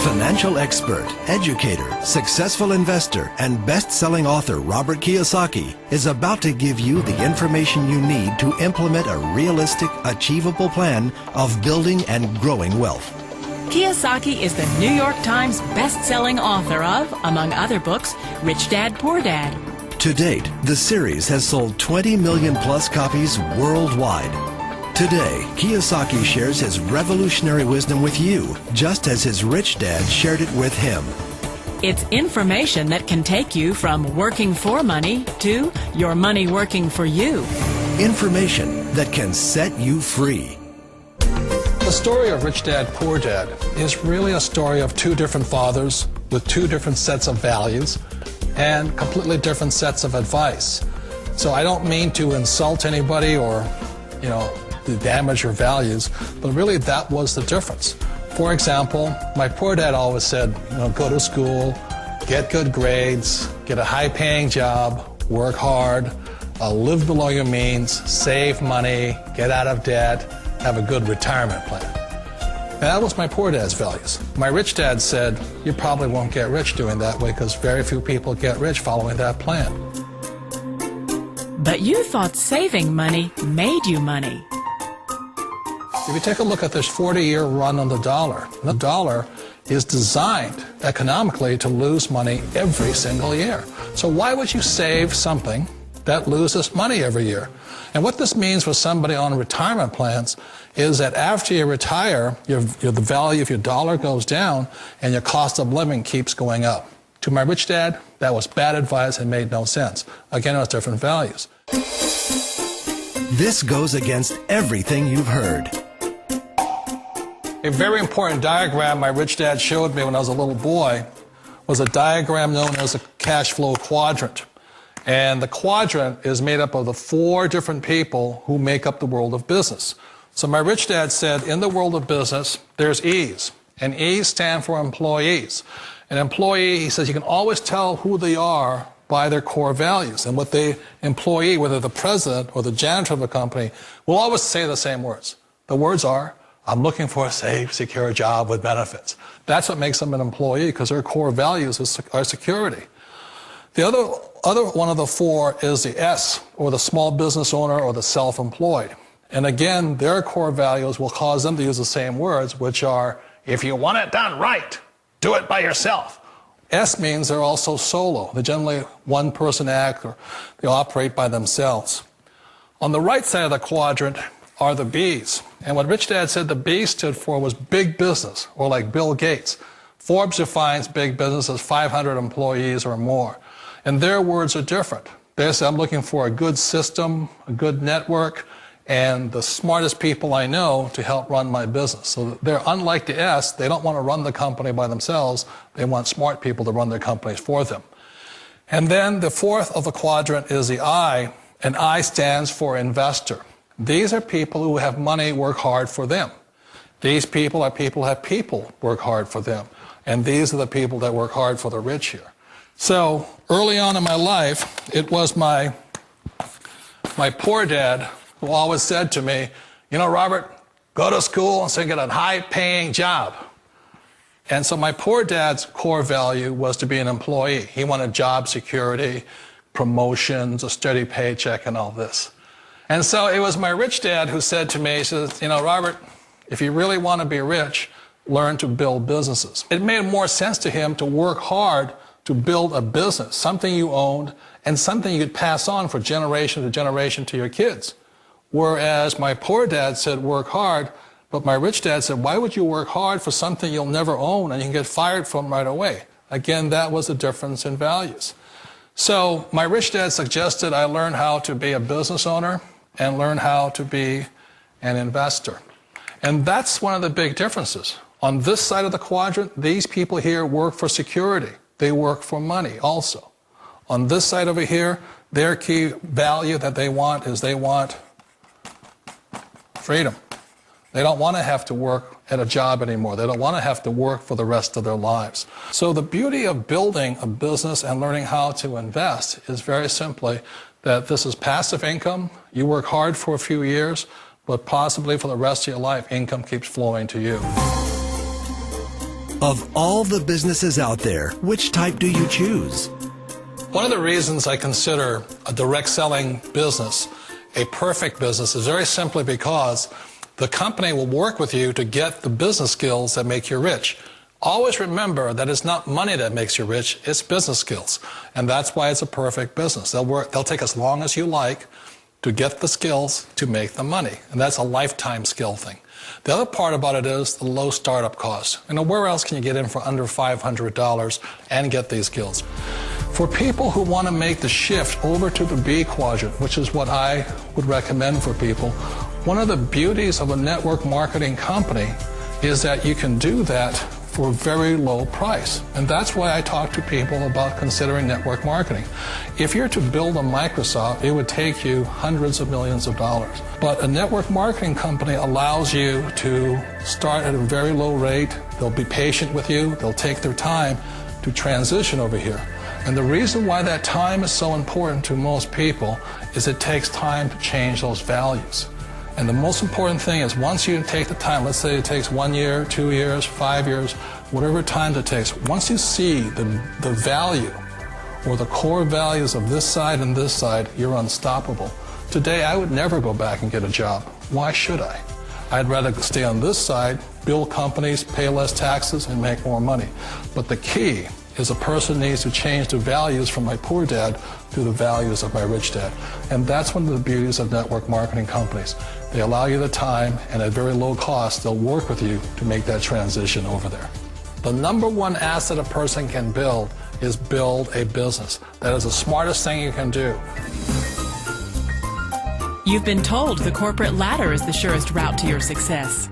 Financial expert, educator, successful investor, and best-selling author Robert Kiyosaki is about to give you the information you need to implement a realistic, achievable plan of building and growing wealth. Kiyosaki is the New York Times best-selling author of, among other books, Rich Dad, Poor Dad. To date, the series has sold 20 million plus copies worldwide. Today, Kiyosaki shares his revolutionary wisdom with you, just as his rich dad shared it with him. It's information that can take you from working for money to your money working for you. Information that can set you free. The story of Rich Dad, Poor Dad is really a story of two different fathers with two different sets of values and completely different sets of advice. So I don't mean to insult anybody or, to damage your values, but really that was the difference. For example, my poor dad always said, go to school, get good grades, get a high-paying job, work hard, live below your means, save money, get out of debt, have a good retirement plan. And that was my poor dad's values. My rich dad said, you probably won't get rich doing that way because very few people get rich following that plan. But you thought saving money made you money. If you take a look at this 40-year run on the dollar is designed economically to lose money every single year. So why would you save something that loses money every year? And what this means for somebody on retirement plans is that after you retire, the value of your dollar goes down and your cost of living keeps going up. To my rich dad, that was bad advice and made no sense. Again, it was different values. This goes against everything you've heard. A very important diagram my rich dad showed me when I was a little boy was a diagram known as a cash flow quadrant. And the quadrant is made up of the four different people who make up the world of business. So my rich dad said, in the world of business, there's E's. And E's stand for employees. An employee, he says, you can always tell who they are by their core values. And what the employee, whether the president or the janitor of the company, will always say the same words. The words are, I'm looking for a safe, secure job with benefits. That's what makes them an employee, because their core values are security. The other one of the four is the S, or the small business owner or the self-employed. And again, their core values will cause them to use the same words, which are, if you want it done right, do it by yourself. S means they're also solo. They're generally one-person act, or they operate by themselves. On the right side of the quadrant are the B's. And what Rich Dad said the B stood for was big business, or like Bill Gates. Forbes defines big business as 500 employees or more. And their words are different. They say, I'm looking for a good system, a good network, and the smartest people I know to help run my business. So they're unlike the S. They don't want to run the company by themselves. They want smart people to run their companies for them. And then the fourth of the quadrant is the I, and I stands for investor. These are people who have money work hard for them. These people are people who have people work hard for them. And these are the people that work hard for the rich here. So early on in my life, it was my poor dad who always said to me, Robert, go to school and so get a high-paying job. And so my poor dad's core value was to be an employee. He wanted job security, promotions, a steady paycheck, and all this. And so it was my rich dad who said to me, he says, Robert, if you really want to be rich, learn to build businesses. It made more sense to him to work hard to build a business, something you owned, and something you could pass on for generation to generation to your kids. Whereas my poor dad said work hard, but my rich dad said, why would you work hard for something you'll never own and you can get fired from right away? Again, that was the difference in values. So my rich dad suggested I learn how to be a business owner and learn how to be an investor. And that's one of the big differences. On this side of the quadrant, these people here work for security. They work for money also. On this side over here, their key value that they want is they want freedom. They don't want to have to work at a job anymore. They don't want to have to work for the rest of their lives. So the beauty of building a business and learning how to invest is very simply that this is passive income. You work hard for a few years, but possibly for the rest of your life, income keeps flowing to you. Of all the businesses out there, which type do you choose? One of the reasons I consider a direct selling business a perfect business is very simply because the company will work with you to get the business skills that make you rich. Always remember that it's not money that makes you rich, it's business skills. And that's why it's a perfect business. They'll take as long as you like to get the skills to make the money. And that's a lifetime skill thing. The other part about it is the low startup cost. You know, where else can you get in for under $500 and get these skills? For people who want to make the shift over to the B quadrant, which is what I would recommend for people, one of the beauties of a network marketing company is that you can do that for a very low price. And that's why I talk to people about considering network marketing. If you're to build a Microsoft, it would take you hundreds of millions of dollars. But a network marketing company allows you to start at a very low rate. They'll be patient with you. They'll take their time to transition over here. And the reason why that time is so important to most people is it takes time to change those values. And the most important thing is once you take the time, let's say it takes 1 year, 2 years, 5 years, whatever time it takes, once you see the value or the core values of this side and this side, you're unstoppable. Today, I would never go back and get a job. Why should I? I'd rather stay on this side, build companies, pay less taxes, and make more money. But the key is a person needs to change the values from my poor dad to the values of my rich dad. And that's one of the beauties of network marketing companies. They allow you the time, and at very low cost, they'll work with you to make that transition over there. The number one asset a person can build is build a business. That is the smartest thing you can do. You've been told the corporate ladder is the surest route to your success.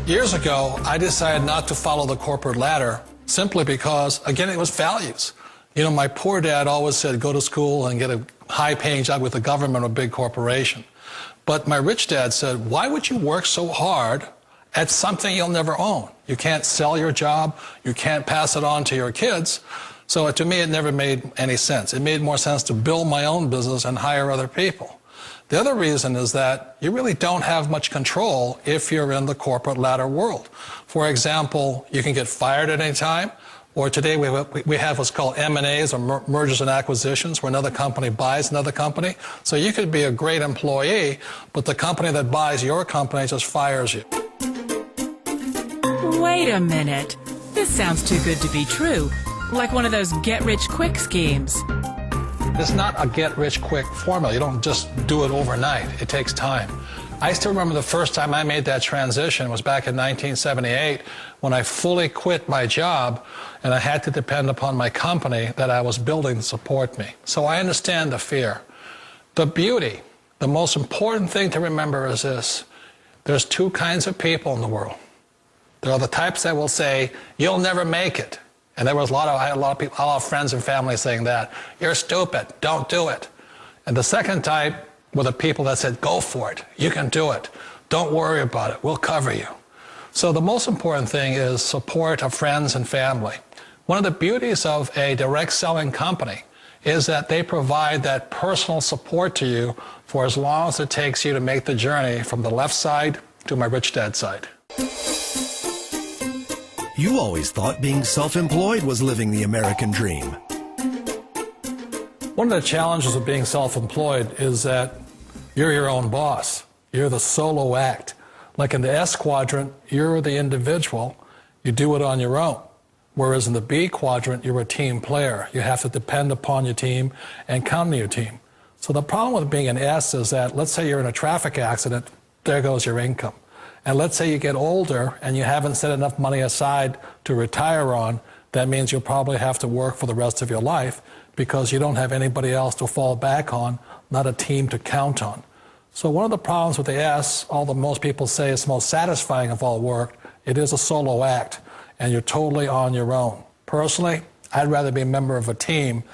Years ago, I decided not to follow the corporate ladder simply because, again, it was values. You know, my poor dad always said, go to school and get a high-paying job with the government or a big corporation. But my rich dad said, why would you work so hard at something you'll never own? You can't sell your job. You can't pass it on to your kids. So to me, it never made any sense. It made more sense to build my own business and hire other people. The other reason is that you really don't have much control if you're in the corporate ladder world. For example, you can get fired at any time, or today we have what's called M&As, or mergers and acquisitions, where another company buys another company. So you could be a great employee, but the company that buys your company just fires you. Wait a minute. This sounds too good to be true. Like one of those get-rich-quick schemes. It's not a get-rich-quick formula. You don't just do it overnight. It takes time. I still remember the first time I made that transition was back in 1978 when I fully quit my job and I had to depend upon my company that I was building to support me. So I understand the fear. The beauty, the most important thing to remember is this. There's two kinds of people in the world. There are the types that will say, you'll never make it. And there was I had a lot of friends and family saying that. You're stupid. Don't do it. And the second type were the people that said, go for it. You can do it. Don't worry about it. We'll cover you. So the most important thing is support of friends and family. One of the beauties of a direct selling company is that they provide that personal support to you for as long as it takes you to make the journey from the left side to my rich dad side. You always thought being self-employed was living the American dream. One of the challenges of being self-employed is that you're your own boss. You're the solo act. Like in the S quadrant, you're the individual. You do it on your own. Whereas in the B quadrant, you're a team player. You have to depend upon your team and count on your team. So the problem with being an S is that, let's say you're in a traffic accident, there goes your income. And let's say you get older and you haven't set enough money aside to retire on, that means you'll probably have to work for the rest of your life because you don't have anybody else to fall back on, not a team to count on. So one of the problems with the S, although most people say it's the most satisfying of all work, it is a solo act and you're totally on your own. Personally, I'd rather be a member of a team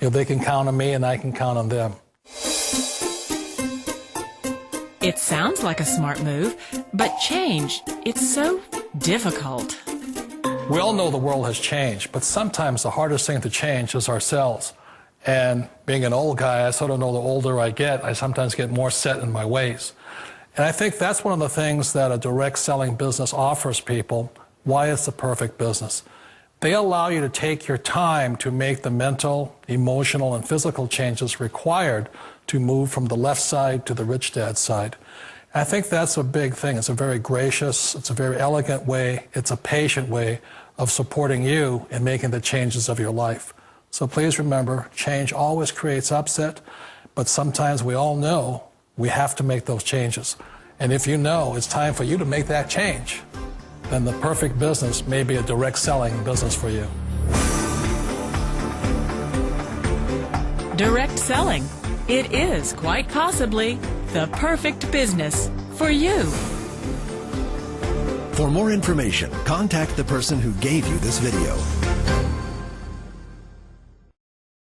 if they can count on me and I can count on them. It sounds like a smart move, but change, it's so difficult. We all know the world has changed, but sometimes the hardest thing to change is ourselves. And being an old guy, I sort of know the older I get, I sometimes get more set in my ways. And I think that's one of the things that a direct selling business offers people, why it's the perfect business. They allow you to take your time to make the mental, emotional, and physical changes required to move from the left side to the rich dad side. I think that's a big thing. It's a very gracious, it's a very elegant way, it's a patient way of supporting you in making the changes of your life. So please remember, change always creates upset, but sometimes we all know we have to make those changes. And if you know it's time for you to make that change, then the perfect business may be a direct selling business for you. Direct selling. It is quite possibly the perfect business for you. For more information, contact the person who gave you this video.